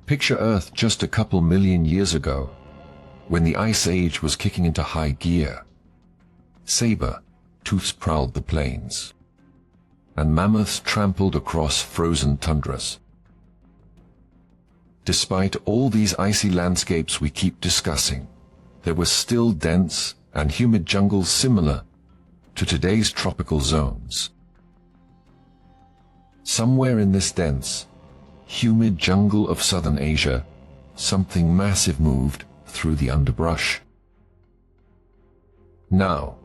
Picture Earth just a couple million years ago, when the Ice Age was kicking into high gear. Saber-tooths prowled the plains, and mammoths trampled across frozen tundras. Despite all these icy landscapes we keep discussing, there were still dense and humid jungles similar to today's tropical zones. Somewhere in this dense, humid jungle of southern Asia, something massive moved through the underbrush. Now,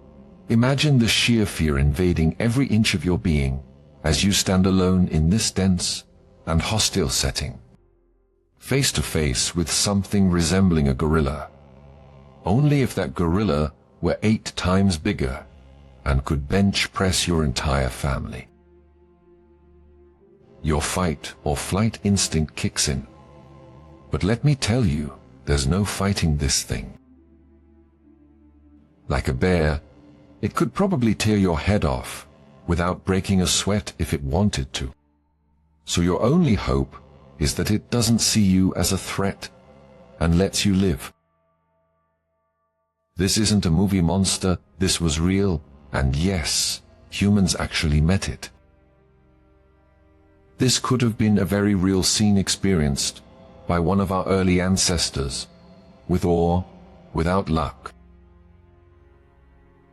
imagine the sheer fear invading every inch of your being as you stand alone in this dense and hostile setting, face to face with something resembling a gorilla. Only if that gorilla were 8 times bigger and could bench press your entire family. Your fight or flight instinct kicks in. But let me tell you, there's no fighting this thing. Like a bear, it could probably tear your head off without breaking a sweat if it wanted to. So your only hope is that it doesn't see you as a threat and lets you live. This isn't a movie monster, this was real, and yes, humans actually met it. This could have been a very real scene experienced by one of our early ancestors, with or without luck.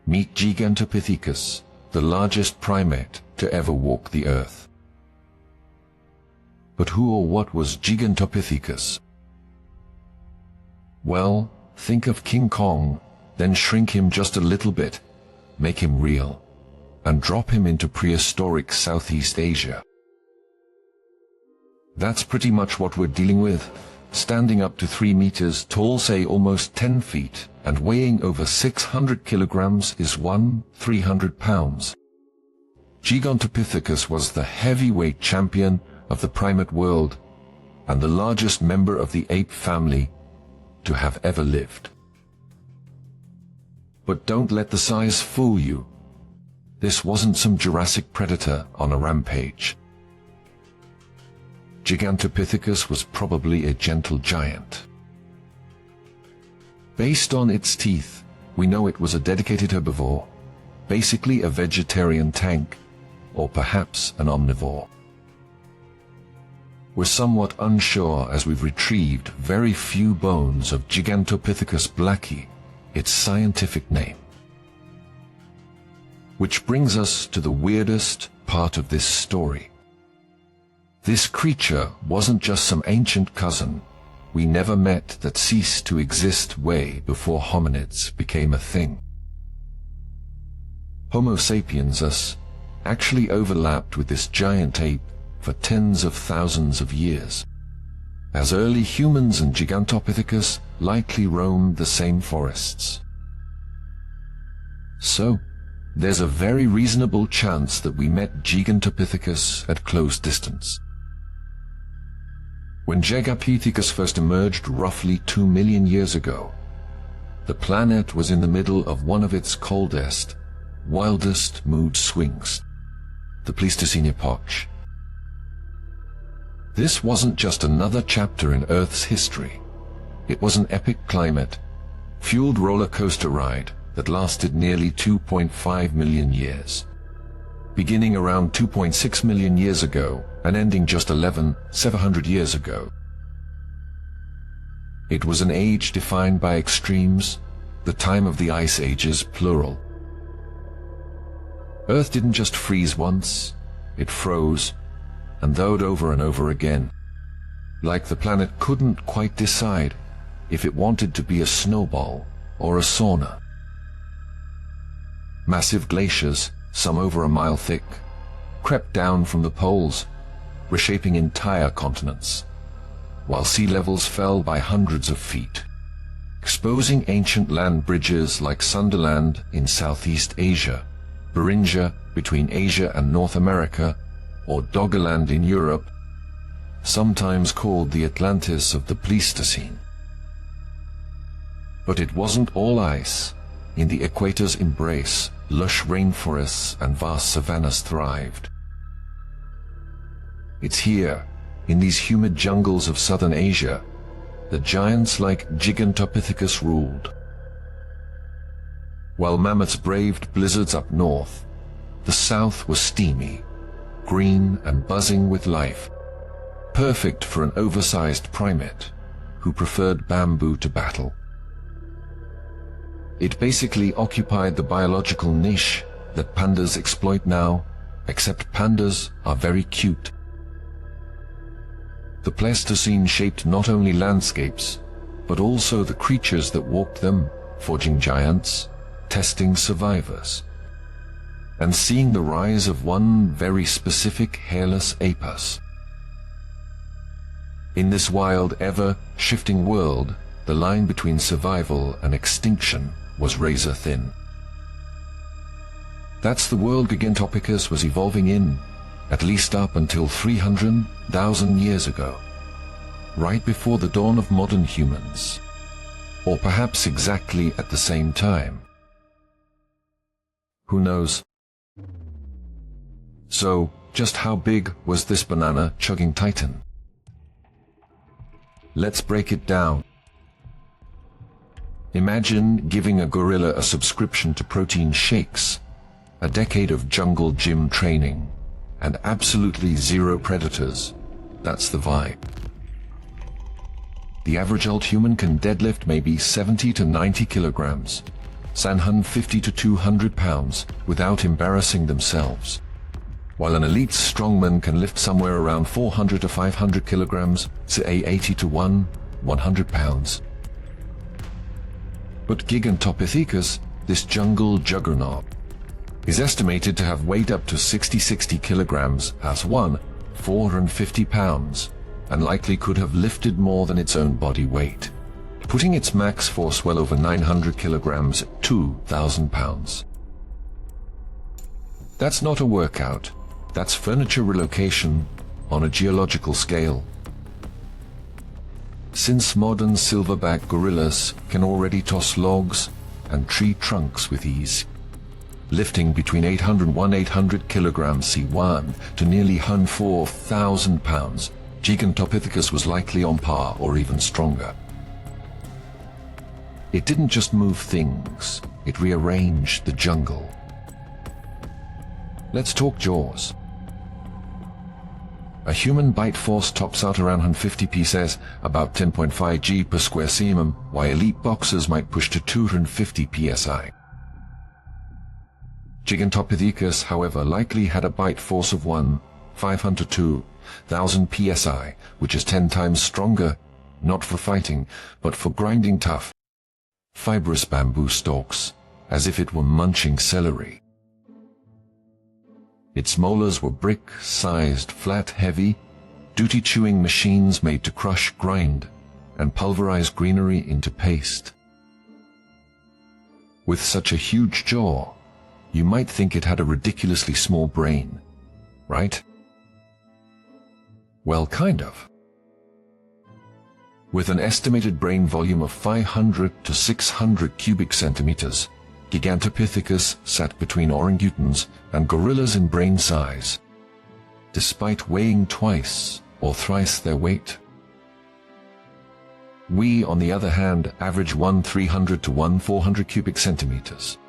Meet Gigantopithecus, the largest primate to ever walk the earth. But who or what was Gigantopithecus? Well, think of King Kong, then shrink him just a little bit, make him real, and drop him into prehistoric Southeast Asia. That's pretty much what we're dealing with, standing up to 3 meters tall, say almost 10 feet, and weighing over 600 kilograms is 300 pounds. Gigantopithecus was the heavyweight champion of the primate world and the largest member of the ape family to have ever lived. But don't let the size fool you. This wasn't some Jurassic predator on a rampage. Gigantopithecus was probably a gentle giant. Based on its teeth, we know it was a dedicated herbivore, basically a vegetarian tank, or perhaps an omnivore. We're somewhat unsure as we've retrieved very few bones of Gigantopithecus blacki, its scientific name. Which brings us to the weirdest part of this story. This creature wasn't just some ancient cousin we never met that ceased to exist way before hominids became a thing. Homo sapiens actually overlapped with this giant ape for tens of thousands of years, as early humans and Gigantopithecus likely roamed the same forests. So, there's a very reasonable chance that we met Gigantopithecus at close distance. When Gigantopithecus first emerged roughly 2 million years ago, the planet was in the middle of one of its coldest, wildest mood swings, the Pleistocene epoch. This wasn't just another chapter in Earth's history. It was an epic climate-fueled roller coaster ride that lasted nearly 2.5 million years, beginning around 2.6 million years ago and ending just 700 years ago. It was an age defined by extremes, the time of the ice ages, plural. Earth didn't just freeze once, it froze and thawed over and over again, like the planet couldn't quite decide if it wanted to be a snowball or a sauna. Massive glaciers, some over a mile thick, crept down from the poles, reshaping entire continents, while sea levels fell by hundreds of feet, exposing ancient land bridges like Sunderland in Southeast Asia, Beringia between Asia and North America, or Doggerland in Europe, sometimes called the Atlantis of the Pleistocene. But it wasn't all ice. In the equator's embrace, lush rainforests and vast savannas thrived. It's here, in these humid jungles of southern Asia, the giants like Gigantopithecus ruled. While mammoths braved blizzards up north, the south was steamy, green and buzzing with life, perfect for an oversized primate who preferred bamboo to battle. It basically occupied the biological niche that pandas exploit now, except pandas are very cute. The Pleistocene shaped not only landscapes, but also the creatures that walked them, forging giants, testing survivors, and seeing the rise of one very specific hairless Apes. In this wild, ever-shifting world, the line between survival and extinction was razor thin. That's the world Gigantopithecus was evolving in, at least up until 300,000 years ago, right before the dawn of modern humans, or perhaps exactly at the same time. Who knows? So, just how big was this banana-chugging titan? Let's break it down. Imagine giving a gorilla a subscription to protein shakes, a decade of jungle gym training, and absolutely zero predators. That's the vibe. The average old human can deadlift maybe 70 to 90 kilograms, 150 to 200 pounds without embarrassing themselves, while an elite strongman can lift somewhere around 400 to 500 kilograms, say 80 to 100 pounds. But Gigantopithecus, this jungle juggernaut, is estimated to have weighed up to 60 kilograms as 450 pounds, and likely could have lifted more than its own body weight, putting its max force well over 900 kilograms at 2,000 pounds. That's not a workout, that's furniture relocation on a geological scale. Since modern silverback gorillas can already toss logs and tree trunks with ease, lifting between 800 kilograms C1 to nearly 4,000 pounds, Gigantopithecus was likely on par or even stronger. It didn't just move things, it rearranged the jungle. Let's talk jaws. A human bite force tops out around 150 psi, about 10.5 G per square cm, while elite boxers might push to 250 psi. Gigantopithecus, however, likely had a bite force of 500 to 2,000 psi, which is 10 times stronger, not for fighting, but for grinding tough, fibrous bamboo stalks, as if it were munching celery. Its molars were brick-sized, flat, heavy, duty-chewing machines made to crush, grind, and pulverize greenery into paste. With such a huge jaw, you might think it had a ridiculously small brain, right? Well, kind of. With an estimated brain volume of 500 to 600 cubic centimeters, Gigantopithecus sat between orangutans and gorillas in brain size, despite weighing twice or thrice their weight. We, on the other hand, average 300 to 400 cubic centimeters.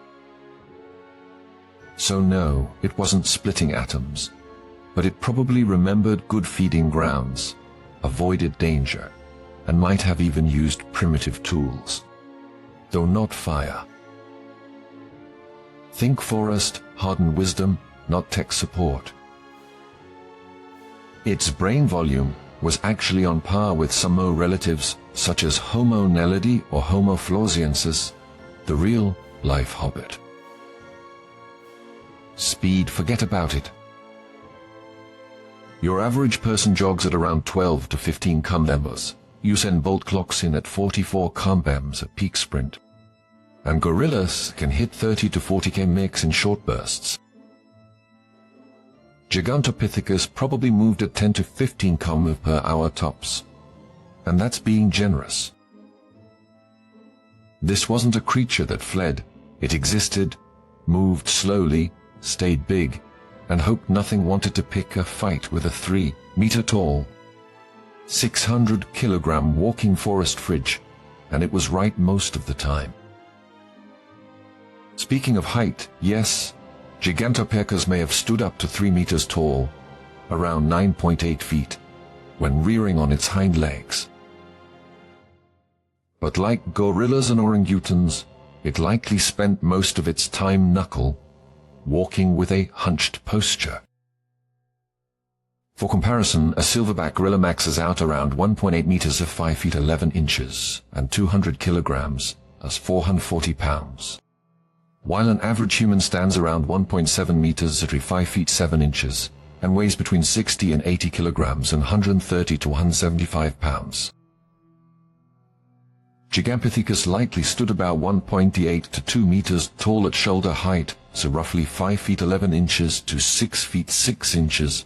So no, it wasn't splitting atoms, but it probably remembered good feeding grounds, avoided danger, and might have even used primitive tools, though not fire. Think forest, hardened wisdom, not tech support. Its brain volume was actually on par with some relatives such as Homo naledi or Homo floresiensis, the real-life hobbit. Speed, forget about it. Your average person jogs at around 12 to 15 km. Usain Bolt clocks in at 44 km at peak sprint. And gorillas can hit 30 to 40 km in short bursts. Gigantopithecus probably moved at 10 to 15 km per hour tops. And that's being generous. This wasn't a creature that fled. It existed, moved slowly, stayed big, and hoped nothing wanted to pick a fight with a 3-meter-tall, 600-kilogram walking forest fridge, and it was right most of the time. Speaking of height, yes, Gigantopithecus may have stood up to 3 meters tall, around 9.8 feet, when rearing on its hind legs. But like gorillas and orangutans, it likely spent most of its time knuckle, walking with a hunched posture. For comparison, a silverback gorilla maxes out around 1.8 meters of 5 feet 11 inches and 200 kilograms, as 440 pounds. While an average human stands around 1.7 meters at 5 feet 7 inches and weighs between 60 and 80 kilograms and 130 to 175 pounds. Gigantopithecus likely stood about 1.8 to 2 meters tall at shoulder height, so roughly 5 feet 11 inches to 6 feet 6 inches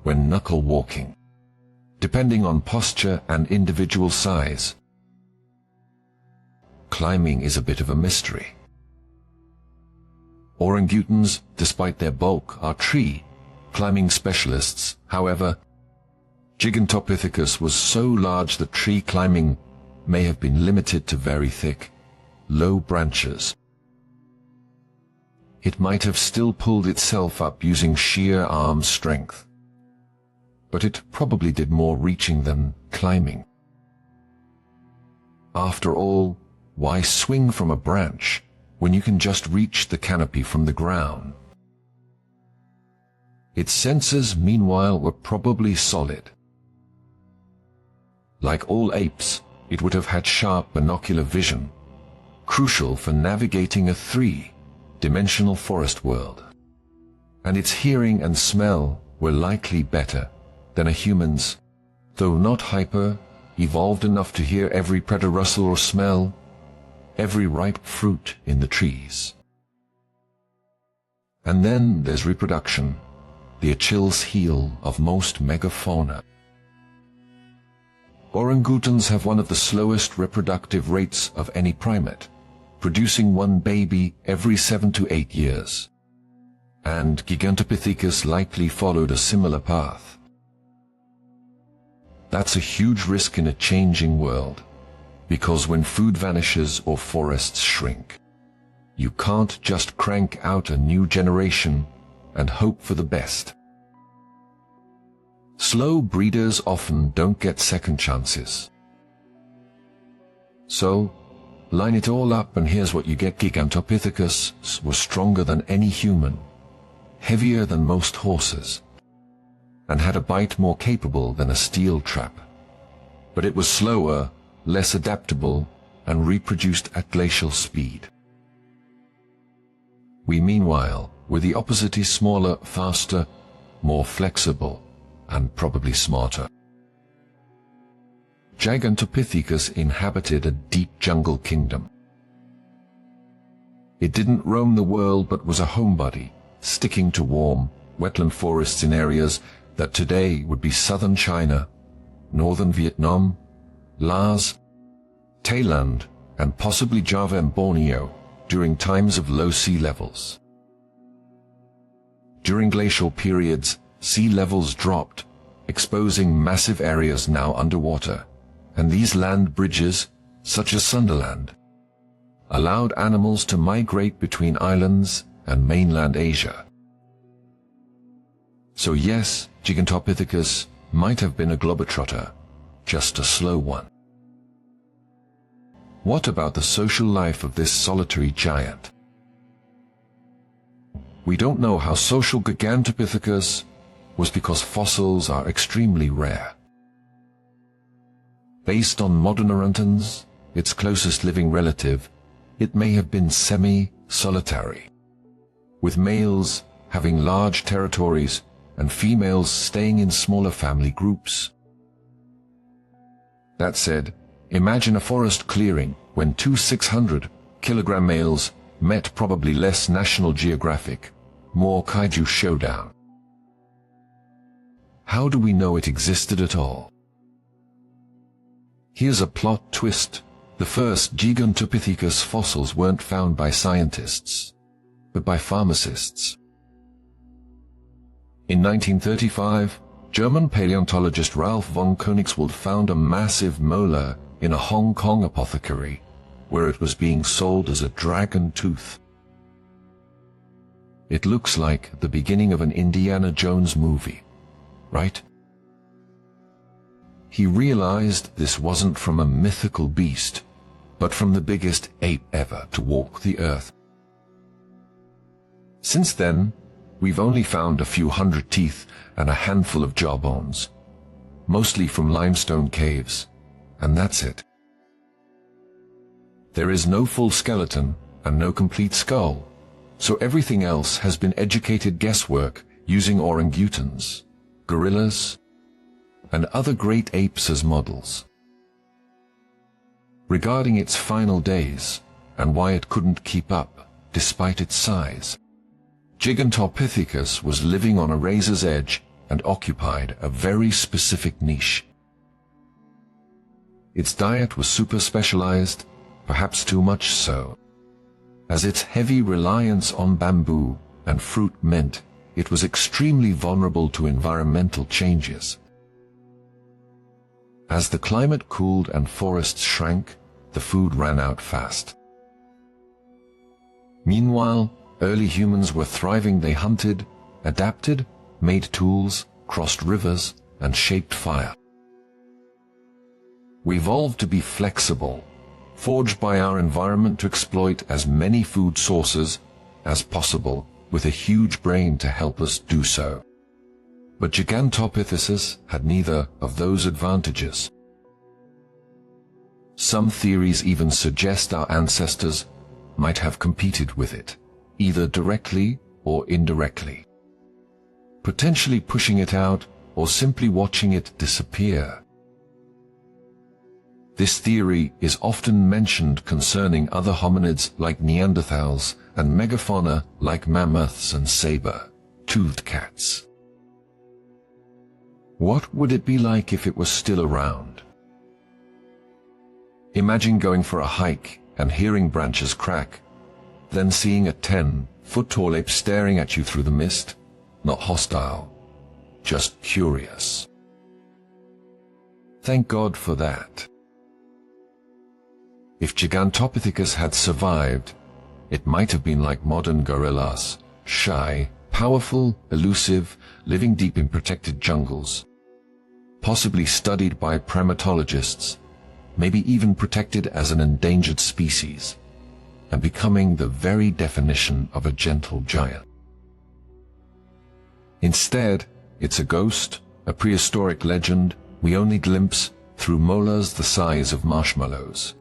when knuckle walking, depending on posture and individual size. Climbing is a bit of a mystery. Orangutans, despite their bulk, are tree climbing specialists. However, Gigantopithecus was so large that tree climbing may have been limited to very thick, low branches. It might have still pulled itself up using sheer arm strength, but it probably did more reaching than climbing. After all, why swing from a branch when you can just reach the canopy from the ground? Its senses, meanwhile, were probably solid. Like all apes, it would have had sharp binocular vision, crucial for navigating a three-dimensional forest world. And its hearing and smell were likely better than a human's, though not hyper-evolved enough to hear every predator rustle or smell every ripe fruit in the trees. And then there's reproduction, the Achilles heel of most megafauna. Orangutans have one of the slowest reproductive rates of any primate, producing one baby every 7 to 8 years. And Gigantopithecus likely followed a similar path. That's a huge risk in a changing world, because when food vanishes or forests shrink, you can't just crank out a new generation and hope for the best. Slow breeders often don't get second chances. So, line it all up and here's what you get. Gigantopithecus was stronger than any human, heavier than most horses, and had a bite more capable than a steel trap. But it was slower, less adaptable, and reproduced at glacial speed. We, meanwhile, were the opposite: smaller, faster, more flexible, and probably smarter. Gigantopithecus inhabited a deep jungle kingdom. It didn't roam the world but was a homebody, sticking to warm, wetland forests in areas that today would be southern China, northern Vietnam, Laos, Thailand, and possibly Java and Borneo during times of low sea levels. During glacial periods, sea levels dropped, exposing massive areas now underwater, and these land bridges, such as Sunderland, allowed animals to migrate between islands and mainland Asia. So yes, Gigantopithecus might have been a globetrotter, just a slow one. What about the social life of this solitary giant? We don't know how social Gigantopithecus was because fossils are extremely rare. Based on modern orangutans, its closest living relative, it may have been semi-solitary, with males having large territories and females staying in smaller family groups. That said, imagine a forest clearing when two 600-kilogram males met. Probably less National Geographic, more kaiju showdown. How do we know it existed at all? Here's a plot twist. The first Gigantopithecus fossils weren't found by scientists, but by pharmacists. In 1935, German paleontologist Ralph von Koenigswald found a massive molar in a Hong Kong apothecary, where it was being sold as a dragon tooth. It looks like the beginning of an Indiana Jones movie, right? He realized this wasn't from a mythical beast, but from the biggest ape ever to walk the earth. Since then, we've only found a few hundred teeth and a handful of jawbones, mostly from limestone caves, and that's it. There is no full skeleton and no complete skull, so everything else has been educated guesswork using orangutans, gorillas, and other great apes as models. Regarding its final days and why it couldn't keep up despite its size, Gigantopithecus was living on a razor's edge and occupied a very specific niche. Its diet was super specialized, perhaps too much so, as its heavy reliance on bamboo and fruit meant it was extremely vulnerable to environmental changes. As the climate cooled and forests shrank, the food ran out fast. Meanwhile, early humans were thriving. They hunted, adapted, made tools, crossed rivers, and shaped fire. We evolved to be flexible, forged by our environment to exploit as many food sources as possible, with a huge brain to help us do so. But Gigantopithecus had neither of those advantages. Some theories even suggest our ancestors might have competed with it, either directly or indirectly, potentially pushing it out or simply watching it disappear. This theory is often mentioned concerning other hominids like Neanderthals and megafauna like mammoths and saber-toothed cats. What would it be like if it was still around? Imagine going for a hike and hearing branches crack, then seeing a 10-foot-tall ape staring at you through the mist, not hostile, just curious. Thank God for that. If Gigantopithecus had survived, it might have been like modern gorillas, shy, powerful, elusive, living deep in protected jungles, possibly studied by primatologists, maybe even protected as an endangered species, and becoming the very definition of a gentle giant. Instead, it's a ghost, a prehistoric legend we only glimpse through molars the size of marshmallows.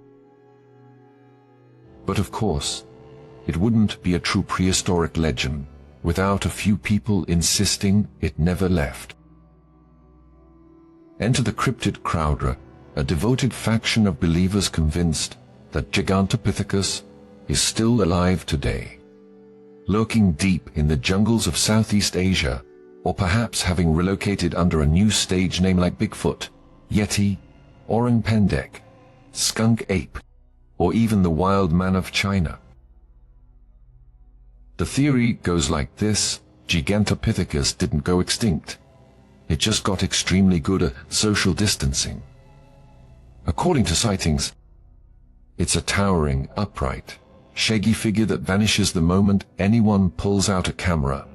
But of course, it wouldn't be a true prehistoric legend without a few people insisting it never left. Enter the cryptid crowd, a devoted faction of believers convinced that Gigantopithecus is still alive today, lurking deep in the jungles of Southeast Asia, or perhaps having relocated under a new stage name like Bigfoot, Yeti, Orang Pendek, Skunk Ape, or even the Wild Man of China. The theory goes like this: Gigantopithecus didn't go extinct. It just got extremely good at social distancing. According to sightings, it's a towering, upright, shaggy figure that vanishes the moment anyone pulls out a camera,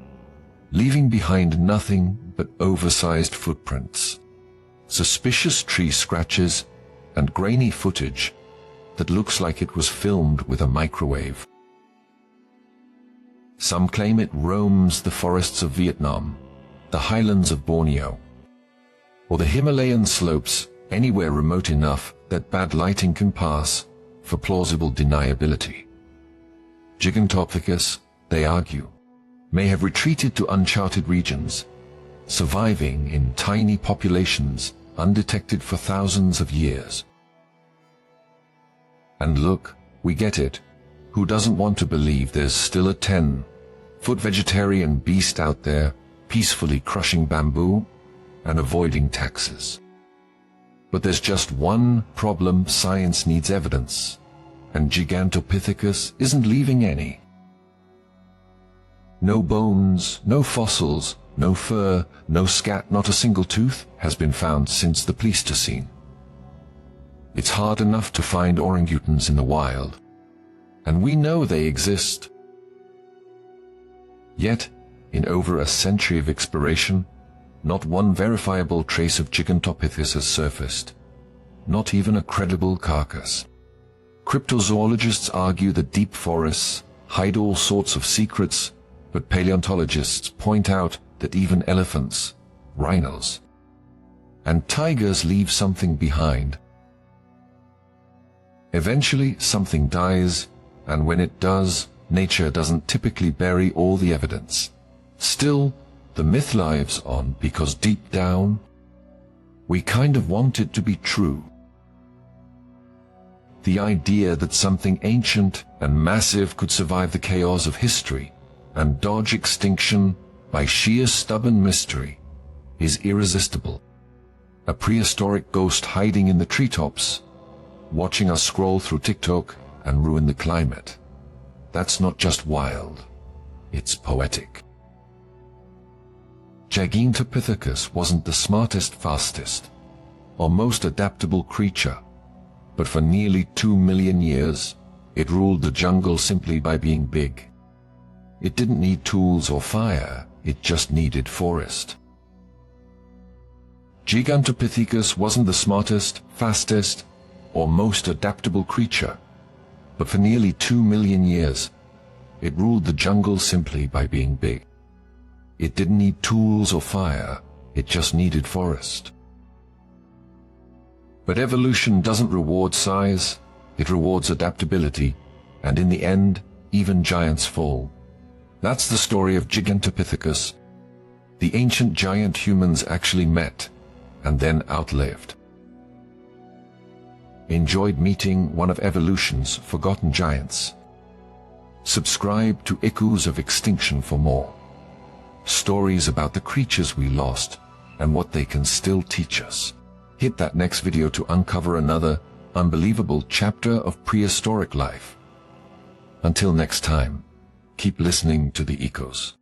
leaving behind nothing but oversized footprints, suspicious tree scratches, and grainy footage that looks like it was filmed with a microwave. Some claim it roams the forests of Vietnam, the highlands of Borneo, or the Himalayan slopes, anywhere remote enough that bad lighting can pass for plausible deniability. Gigantopithecus, they argue, may have retreated to uncharted regions, surviving in tiny populations undetected for thousands of years. And look, we get it. Who doesn't want to believe there's still a 10-foot vegetarian beast out there peacefully crushing bamboo and avoiding taxes? But there's just one problem: science needs evidence, and Gigantopithecus isn't leaving any. No bones, no fossils, No fur, no scat, not a single tooth has been found since the Pleistocene. It's hard enough to find orangutans in the wild, and we know they exist. Yet, in over a century of exploration, not one verifiable trace of Gigantopithecus has surfaced, not even a credible carcass. Cryptozoologists argue that deep forests hide all sorts of secrets, but paleontologists point out that even elephants, rhinos, and tigers leave something behind. Eventually, something dies, and when it does, nature doesn't typically bury all the evidence. Still, the myth lives on because deep down, we kind of want it to be true. The idea that something ancient and massive could survive the chaos of history and dodge extinction by sheer stubborn mystery is irresistible. A prehistoric ghost hiding in the treetops, watching us scroll through TikTok and ruin the climate. That's not just wild, it's poetic. Gigantopithecus wasn't the smartest, fastest, or most adaptable creature, but for nearly 2 million years, it ruled the jungle simply by being big. It didn't need tools or fire, it just needed forest. Gigantopithecus wasn't the smartest, fastest, or most adaptable creature, but for nearly 2 million years, it ruled the jungle simply by being big. It didn't need tools or fire, it just needed forest. But evolution doesn't reward size, it rewards adaptability, and in the end, even giants fall. That's the story of Gigantopithecus. The ancient giant humans actually met, and then outlived. Enjoyed meeting one of evolution's forgotten giants? Subscribe to Echoes of Extinction for more. Stories about the creatures we lost and what they can still teach us. Hit that next video to uncover another unbelievable chapter of prehistoric life. Until next time, keep listening to the echoes.